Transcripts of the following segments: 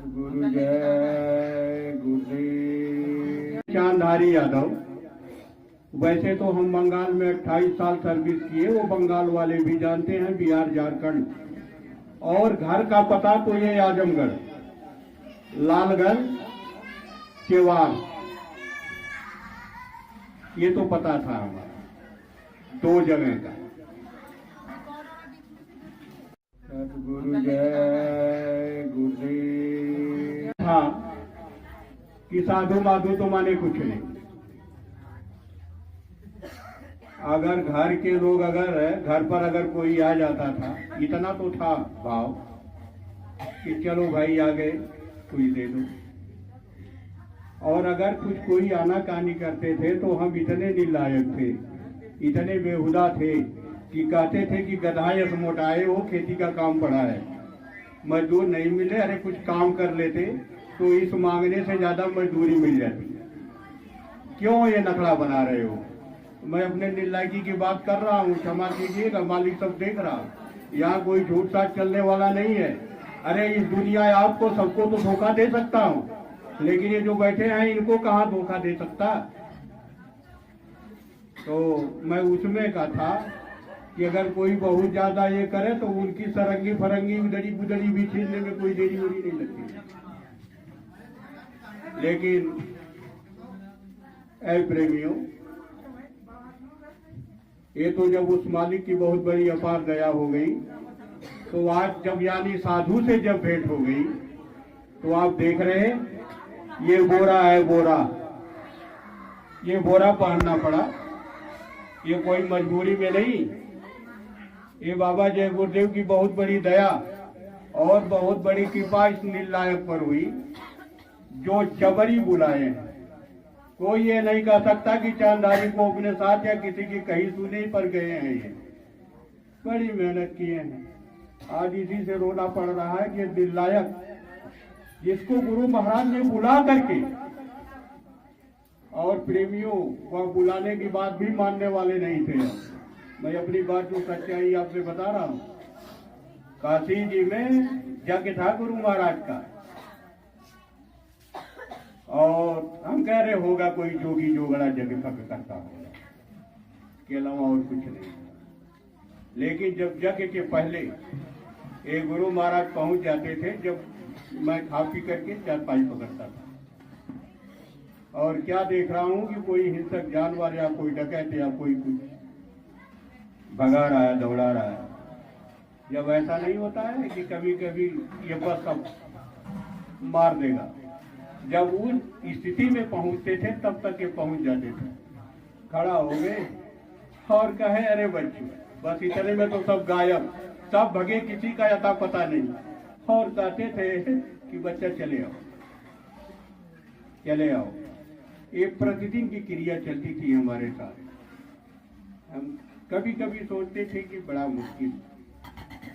सतगुरु जय गुरुदेव। चांदधारी यादव, वैसे तो हम बंगाल में 28 साल सर्विस किए, वो बंगाल वाले भी जानते हैं, बिहार झारखंड। और घर का पता तो ये आजमगढ़, लालगढ़, केवाल, ये तो पता था हमारा, 2 जगह का। सतगुरु जय गुरुदेव। हाँ कि साधु माधु तो माने कुछ नहीं। अगर घर के लोग घर पर अगर कोई आ जाता था, इतना तो था भाव कि चलो भाई आ गए, कुछ दे दो। और अगर कुछ कोई आनाकानी करते थे तो हम इतने निर्लायक थे, इतने बेहुदा थे कि कहते थे कि गधायस मोटाए हो, खेती का काम पड़ा है, मजदूर नहीं मिले, अरे कुछ काम कर लेते तो इस मांगने से ज्यादा मजदूरी मिल जाती। क्यों ये नखड़ा बना रहे हो? मैं अपने निर्लायकी की बात कर रहा हूँ, क्षमा कीजिएगा, मालिक सब देख रहा हूँ। यहाँ कोई झूठ साठ चलने वाला नहीं है। अरे इस दुनिया आपको सबको तो धोखा दे सकता हूँ, लेकिन ये जो बैठे हैं इनको कहाँ धोखा दे सकता। तो मैं उसमें का था कि अगर कोई बहुत ज्यादा ये करे तो उनकी सरंगी फरंगी उधड़ी बुदड़ी भी छीनने में कोई देरी वरी नहीं लगती। लेकिन ऐ प्रेमियों, ये तो जब उस मालिक की बहुत बड़ी अपार दया हो गई, तो आज जब यानी साधु से जब भेंट हो गई, तो आप देख रहे हैं ये बोरा है, बोरा, ये बोरा पहनना पड़ा। ये कोई मजबूरी में नहीं, ये बाबा जय गुरुदेव की बहुत बड़ी दया और बहुत बड़ी कृपा इस निर्लायक पर हुई, जो जबरी बुलाए हैं। कोई ये नहीं कह सकता कि चांदारी को अपने साथ या किसी की कहीं सुने पर गए हैं। ये बड़ी मेहनत किए हैं। आज इसी से रोना पड़ रहा है कि निर्लायक, जिसको गुरु महाराज ने बुला करके, और प्रेमियों वह बुलाने की बात भी मानने वाले नहीं थे। मैं अपनी बात जो सच्चाई आपसे बता रहा हूँ। काशी जी में यज्ञ था गुरु महाराज का, और हम कह रहे होगा कोई जोगी जोगड़ा यज्ञ करता होगा, के अलावा और कुछ नहीं। लेकिन जब यज्ञ के पहले एक गुरु महाराज पहुंच जाते थे, जब मैं खा पी करके चारपाई पकड़ता था, और क्या देख रहा हूं कि कोई हिंसक जानवर या कोई डकैत या कोई कुछ भगा रहा है, दौड़ा रहा है। जब ऐसा नहीं होता है कि कभी कभी ये बस सब मार देगा, जब उस स्थिति में पहुंचते थे तब तक ये पहुंच जाते थे, खड़ा हो गए और कहे अरे बच्चों, बस इतने में तो सब गायब, सब भगे, किसी का अता पता नहीं। और कहते थे कि बच्चा चले आओ, चले आओ। ये प्रतिदिन की क्रिया चलती थी हमारे साथ। हम कभी कभी सोचते थे कि बड़ा मुश्किल,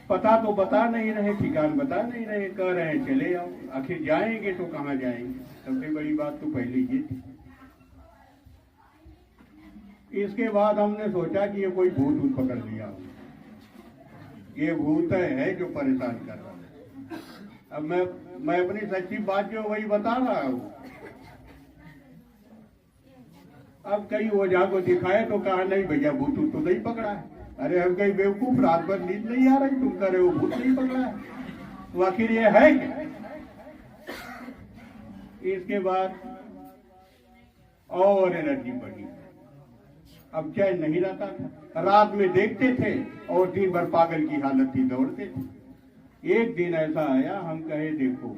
पता तो बता नहीं रहे, ठिकान बता नहीं रहे, कह रहे हैं चले आओ, आखिर जाएंगे तो कहाँ जाएंगे। सबसे बड़ी बात तो पहले ये थी। इसके बाद हमने सोचा कि ये कोई भूत उठ पकड़ लिया, ये भूत है जो परेशान कर रहा है। अब मैं अपनी सच्ची बात जो वही बता रहा हूँ। अब कई ओझा को दिखाए तो कहा नहीं भैया भूत तो नहीं पकड़ा है। अरे हम कहीं बेवकूफ, रात भर नींद नहीं आ रही, तुम कह रहे हो भूत नहीं पकड़ा है, तो आखिर ये है क्या? इसके बाद और एनर्जी बढ़ी, अब चैन नहीं रहता था। रात में देखते थे और दिन भर पागल की हालत थी, दौड़ते थे। एक दिन ऐसा आया, हम कहे देखो,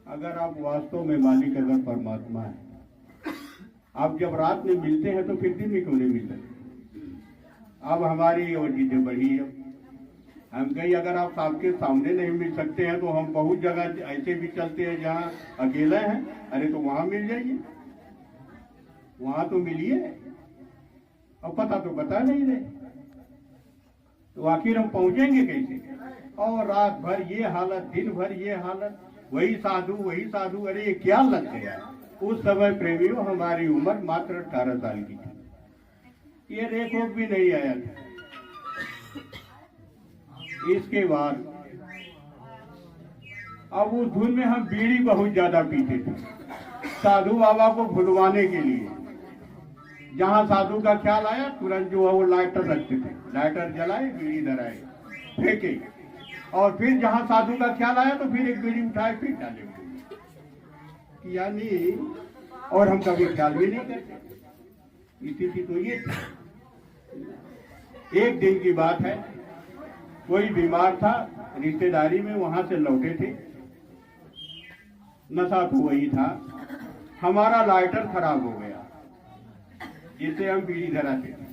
अगर आप वास्तव में मालिक अगर परमात्मा है, आप जब रात में मिलते हैं तो फिर दिन में क्यों नहीं मिलते? अब हमारी और चीजें बढ़ी है। हम कहीं अगर आप आपके सामने नहीं मिल सकते हैं तो हम बहुत जगह ऐसे भी चलते हैं जहाँ अकेले हैं, अरे तो वहां मिल जाइए, वहां तो मिलिए। अब पता तो बता नहीं रहे, तो आखिर हम पहुंचेंगे कैसे? और रात भर ये हालत, दिन भर ये हालत, वही साधु वही साधु। अरे ये क्या लग गया? उस समय प्रेमियों हमारी उम्र मात्र 18 साल की थी, ये रेखों भी नहीं आया था। इसके बाद अब उस धुन में हम बीड़ी बहुत ज्यादा पीते थे साधु बाबा को भुलवाने के लिए। जहां साधु का ख्याल आया तुरंत जो है वो लाइटर रखते थे, लाइटर जलाए, बीड़ी धराए, फेंके, और फिर जहां साधु का ख्याल आया तो फिर एक बीड़ी उठाए फिर डाले, यानी और हम कभी ख्याल भी नहीं करते। इसी तो ये एक दिन की बात है, कोई बीमार था रिश्तेदारी में, वहां से लौटे थे, नशा तो वही था, हमारा लाइटर खराब हो गया जिसे हम बीड़ी धराते थे।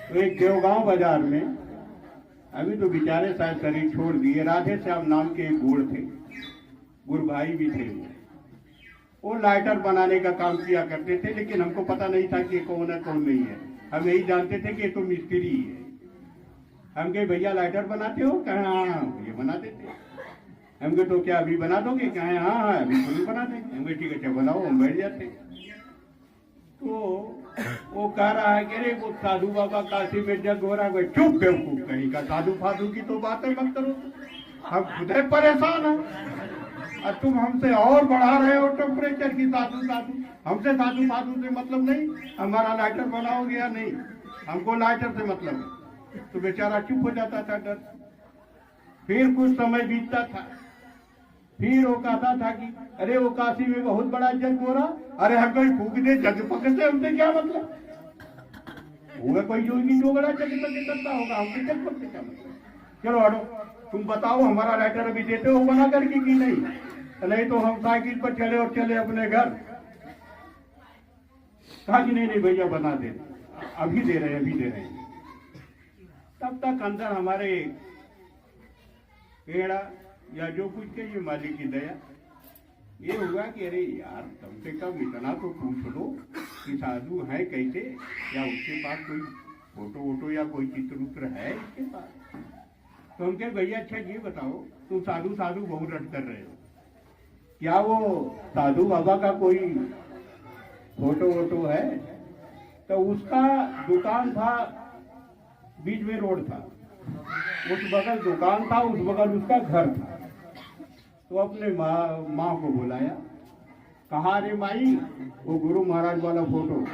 तो एक देवगांव बाजार में, अभी तो बेचारे शायद शरीर छोड़ दिए, राधे श्याम नाम के एक गुड़ थे, गुड़ भाई भी थे, वो लाइटर बनाने का काम किया करते थे, लेकिन हमको पता नहीं था कि कौन है कौन नहीं है। हम यही जानते थे कि ये तो मिस्त्री है। हम कहे भैया लाइटर बनाते हो? कहे हाँ ये बना देते। हम कहे तो क्या अभी बना दोगे? कहे हाँ हाँ अभी तो नहीं बना देंगे। हम कहे ठीक है अच्छा बनाओ, हम बैठ जाते। तो वो कह रहा है कि अरे वो साधु बाबा काशी में जग हो रहा है। चुप बेवकूफ कहीं का, साधु फाधु की तो बातें मत करो, हम खुद परेशान है और तुम हमसे और बढ़ा रहे हो टेम्परेचर की। साधु साधु, हमसे साधु फाधु से मतलब नहीं, हमारा लाइटर बनाओगे या नहीं, हमको लाइटर से मतलब है। तो बेचारा चुप हो जाता था डर। फिर कुछ समय बीतता था, फिर वो कहता था कि अरे वो काशी में बहुत बड़ा जग हो रहा, अरे हम कहीं फूक दे जग पकड़ते, हमसे क्या मतलब होगा, कोई जोगी जो बड़ा जग पकड़ करता होगा, हमसे जग पकड़ते क्या मतलब। चलो हटो, तुम बताओ हमारा लाइटर अभी देते हो बना करके कि नहीं? नहीं तो हम साइकिल पर चले और चले अपने घर। कहा कि नहीं नहीं भैया बना दे, अभी दे रहे हैं अभी दे रहे हैं। तब तक अंदर हमारे पेड़ा या जो कुछ के ये मालिक की दया ये हुआ कि अरे यार कम से कम इतना तो पूछ लो कि साधु है कैसे, या उसके पास कोई फोटो वोटो या कोई चित्र उत्र है इसके पास। तो हम कहे भैया अच्छा ये बताओ, तुम साधु साधु बहुत रट कर रहे हो, क्या वो साधु बाबा का कोई फोटो वोटो है? तो उसका दुकान था, बीच में रोड था, उस बगल दुकान था, उस बगल उसका घर था। तो अपने माँ को बुलाया, कहा रे माई वो गुरु महाराज वाला फोटो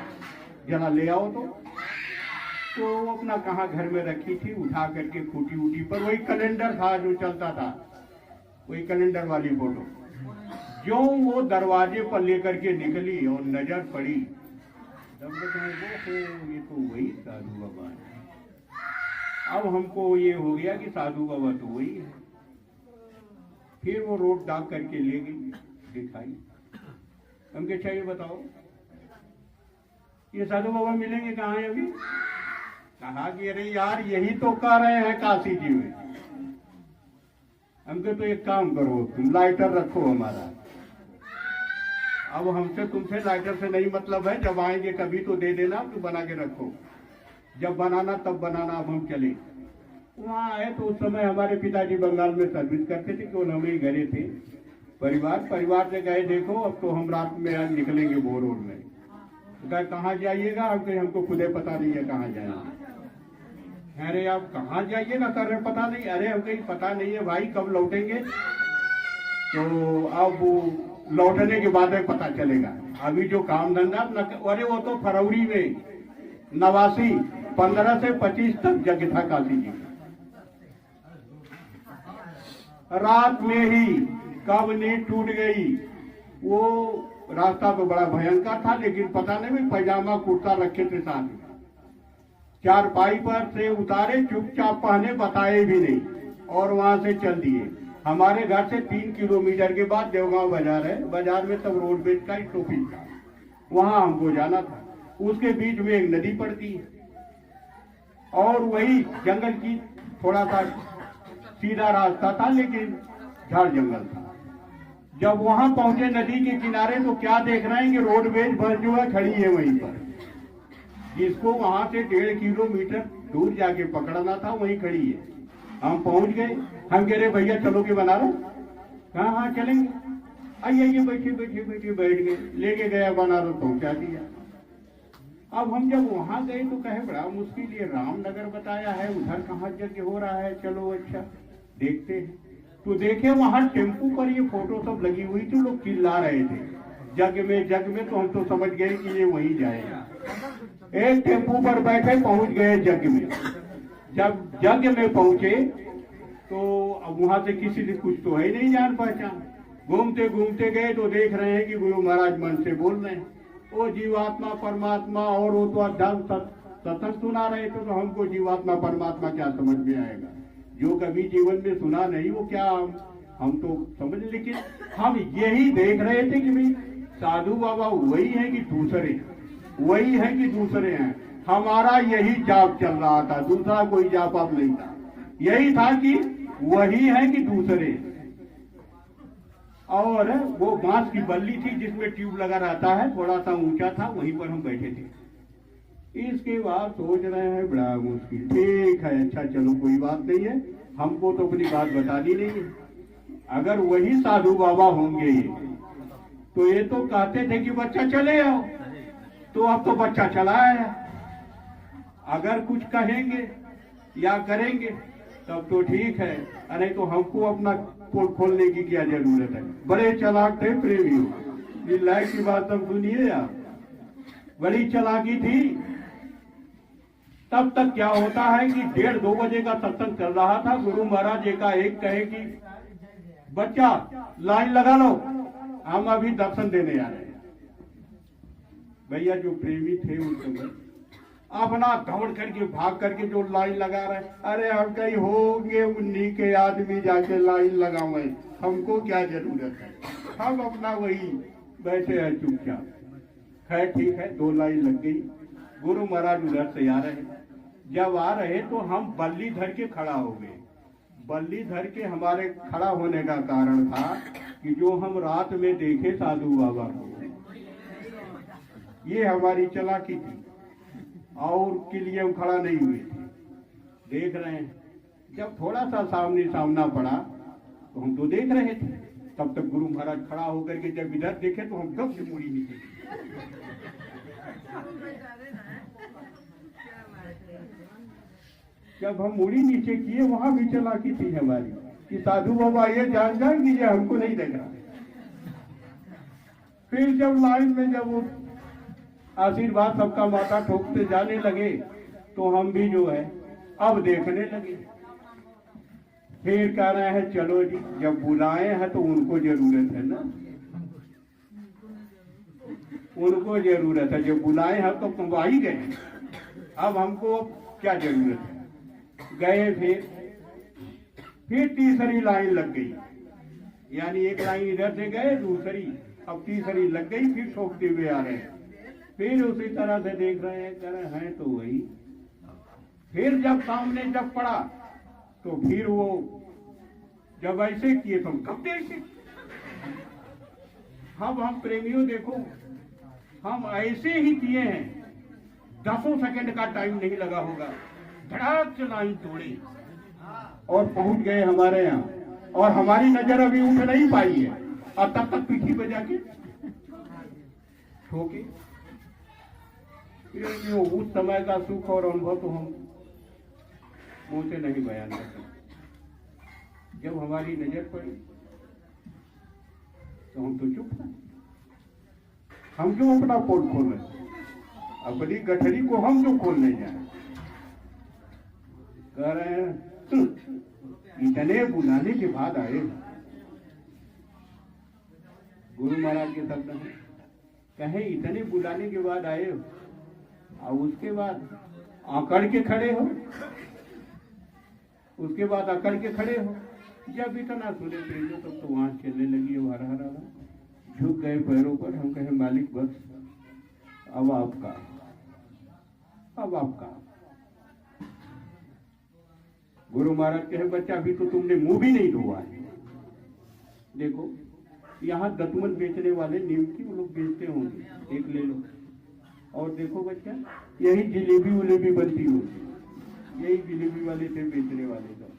जरा ले आओ। तो वो अपना कहाँ घर में रखी थी, उठा करके खूटी उटी पर वही कैलेंडर था जो चलता था, वही कैलेंडर वाली फोटो जो वो दरवाजे पर लेकर के निकली और नजर पड़ी, तब ये तो वही साधु बाबा है। अब हमको ये हो गया कि साधु बाबा तो वही है। फिर वो रोड डाक करके ले गई, दिखाई। हम क्या चाहिए बताओ, ये साधु बाबा मिलेंगे कहाँ है अभी? कहा कि अरे यार यही तो कह रहे हैं काशी जी में। हमको तो एक काम करो, तुम लाइटर रखो हमारा। अब हमसे तुमसे लाइटर से नहीं मतलब है, जब आएंगे कभी तो दे देना, तो बना के रखो, जब बनाना तब बनाना। अब हम चले वहाँ आए तो उस समय हमारे पिताजी बंगाल में सर्विस करते थे, क्यों हम ही घरे थे, परिवार से गए देखो अब तो हम रात में निकलेंगे वो रोड में। तो कहाँ जाइएगा? हमको खुदे पता नहीं है कहाँ जाएंगे। अरे आप कहाँ जाइएगा कर रहे पता नहीं? अरे हम कहीं पता नहीं है भाई, कब लौटेंगे? तो अब लौटने के बाद में पता चलेगा, अभी जो काम धंधा अरे वो तो फरवरी में 89 15 से 25 तक जग था काशी जी। रात में ही कब नींद टूट गई। वो रास्ता तो बड़ा भयंकर था, लेकिन पता नहीं पैजामा कुर्ता रखे थे साथ में, चारपाई पर से उतारे, चुपचाप पहने, बताए भी नहीं, और वहां से चल दिए। हमारे घर से 3 किलोमीटर के बाद देवगांव बाजार है, बाजार में तब रोडवेज का टोपी था, वहां हमको जाना था। उसके बीच में एक नदी पड़ती है और वही जंगल की थोड़ा सा सीधा रास्ता था, लेकिन झाड़ जंगल था। जब वहां पहुंचे नदी के किनारे तो क्या देख रहे हैं कि रोडवेज बस जो है खड़ी है वहीं पर, जिसको वहां से 1.5 किलोमीटर दूर जाके पकड़ना था वहीं खड़ी है। हम पहुंच गए, हम कह रहे भैया चलोगे बनारस? कहा हाँ चलेंगे, आइए बैठे बैठे बैठे बैठ गए, लेके गया बनारस, पहुंचा दिया। अब हम जब वहां गए तो कहे बड़ा मुश्किल, ये रामनगर बताया है, उधर कहाँ यज्ञ हो रहा है, चलो अच्छा देखते हैं। तो देखे वहां टेम्पू पर ये फोटो सब लगी हुई थी, लोग चिल्ला रहे थे जग में। तो हम तो समझ गए कि ये वहीं जाएगा। एक टेम्पू पर बैठे पहुंच गए जग में। जब जग में पहुंचे तो अब वहां से किसी ने कुछ तो है ही नहीं जान पहचान। घूमते घूमते गए तो देख रहे हैं कि गुरु महाराज मन से बोल रहे हैं, वो जीवात्मा परमात्मा, और वो तो अध्यात्म सत्संग सुना रहे थे। तो हमको जीवात्मा परमात्मा क्या समझ में आएगा, जो कभी जीवन में सुना नहीं वो क्या हम तो समझ। लेकिन हम यही देख रहे थे कि भाई साधु बाबा वही है कि दूसरे, वही है कि दूसरे हैं। हमारा यही जाप चल रहा था, दूसरा कोई जाप अब नहीं था। यही था कि वही है कि दूसरे। और वो बांस की बल्ली थी जिसमें ट्यूब लगा रहता है, थोड़ा सा ऊंचा था, वहीं पर हम बैठे थे। इसके बाद सोच रहे हैं बड़ा मुश्किल, ठीक है अच्छा चलो कोई बात नहीं है, हमको तो अपनी बात बता दी नहीं है। अगर वही साधु बाबा होंगे तो ये तो कहते थे कि बच्चा चले आओ, तो अब तो बच्चा चला आया। अगर कुछ कहेंगे या करेंगे तब तो ठीक है, अरे तो हमको अपना पोल खोलने की क्या जरूरत है। बड़े चालाक थे प्रेमी, लाइक की बात तब सुनिए आप, बड़ी चालाकी थी। तब तक क्या होता है कि 1:30-2 बजे का सत्संग चल रहा था। गुरु महाराज एकाएक कहे कि बच्चा लाइन लगा लो, हम अभी दर्शन देने आ रहे हैं। भैया जो प्रेमी थे उनको अपना दौड़ करके भाग करके जो लाइन लगा रहे, अरे हम कहीं होंगे उन्हीं के आदमी जाके लाइन लगावे, हमको क्या जरूरत है, हम अपना वही बैठे हैं चुपचाप। खैर ठीक है, 2 लाइन लग गई। गुरु महाराज उधर से आ रहे, जब आ रहे तो हम बल्ली धर के खड़ा हो गए। बल्ली धर के हमारे खड़ा होने का कारण था कि जो हम रात में देखे साधु बाबा को, ये हमारी चालाकी थी और के लिए हम खड़ा नहीं हुए थे। देख रहे हैं, जब थोड़ा सा सामने सामना पड़ा तो हम तो देख रहे थे। तब तक गुरु महाराज खड़ा होकर के जब इधर देखे तो हम कब से मुड़ी नीचे। जब हम मुड़ी नीचे किए वहां भी चालाकी थी हमारी कि साधु बाबा ये जान जाएंगे ये हमको नहीं देख रहा। फिर जब लाइन में जब वो आशीर्वाद सबका माथा ठोकते जाने लगे तो हम भी जो है अब देखने लगे। फिर कह रहे हैं चलो जी, जब बुलाए हैं तो उनको जरूरत है ना, उनको जरूरत है। जब बुलाए हैं तो तुम आ ही गए, अब हमको क्या जरूरत है। गए फिर तीसरी लाइन लग गई, यानी एक लाइन इधर से गए, दूसरी अब तीसरी लग गई। फिर ठोकते हुए आ रहे हैं, फिर उसी तरह से देख रहे हैं, कह रहे हैं तो वही। फिर जब सामने जब पड़ा तो फिर वो जब ऐसे किए तो हम कब देखे। हम प्रेमियों देखो, हम ऐसे ही किए हैं, 10 सेकंड का टाइम नहीं लगा होगा, धड़ाक से लाइन तोड़ी और पहुंच गए हमारे यहाँ। और हमारी नजर अभी उठ नहीं पाई है और तब तक पीठी पे जाके ठोके। उस समय का सुख और अनुभव तो हम मुंह से नहीं बयान कर सकते। जब हमारी नजर पड़ी तो हम तो चुप हैं। हम क्यों अपना पोल खोल रहे, अपनी गठरी को हम क्यों खोलने जाए। कह रहे हैं इतने बुलाने के बाद आए। गुरु महाराज के शब्द हैं, कहे इतने बुलाने के बाद आए हो और उसके बाद आकड़ के खड़े हो, उसके बाद अकड़ के खड़े हो। जब इतना सुने प्रेमियों तब तो वहां चलने लगी है, हरा हरा झुक गए पैरों पर। हम कहे मालिक बस अब आपका, अब आपका। गुरु महाराज कहे बच्चा अभी तो तुमने मुंह भी नहीं धोआ है। देखो यहाँ दतमन बेचने वाले नीमकी वो लोग बेचते होंगे, एक ले लो। और देखो बच्चा यही जिलेबी उलेबी बनती होगी, यही जिलेबी वाले थे बेचने वाले तो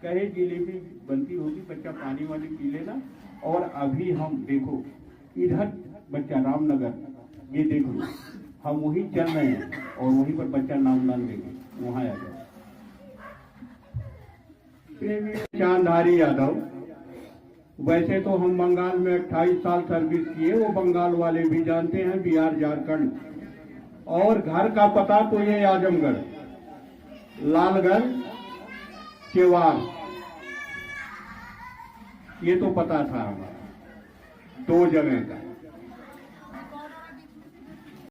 कहे जिलेबी बनती होगी, बच्चा पानी वाली पी लेना। और अभी हम देखो इधर बच्चा रामनगर, ये देख लो हम वही चल रहे हैं और वहीं पर बच्चा नाम लेंगे, वहां आ जाए। प्रेमी चांदधारी यादव। वैसे तो हम बंगाल में 28 साल सर्विस किए, वो बंगाल वाले भी जानते हैं, बिहार झारखंड। और घर का पता तो ये आजमगढ़, लालगढ़, चेवाल, ये तो पता था हमारा, 2 जगह का।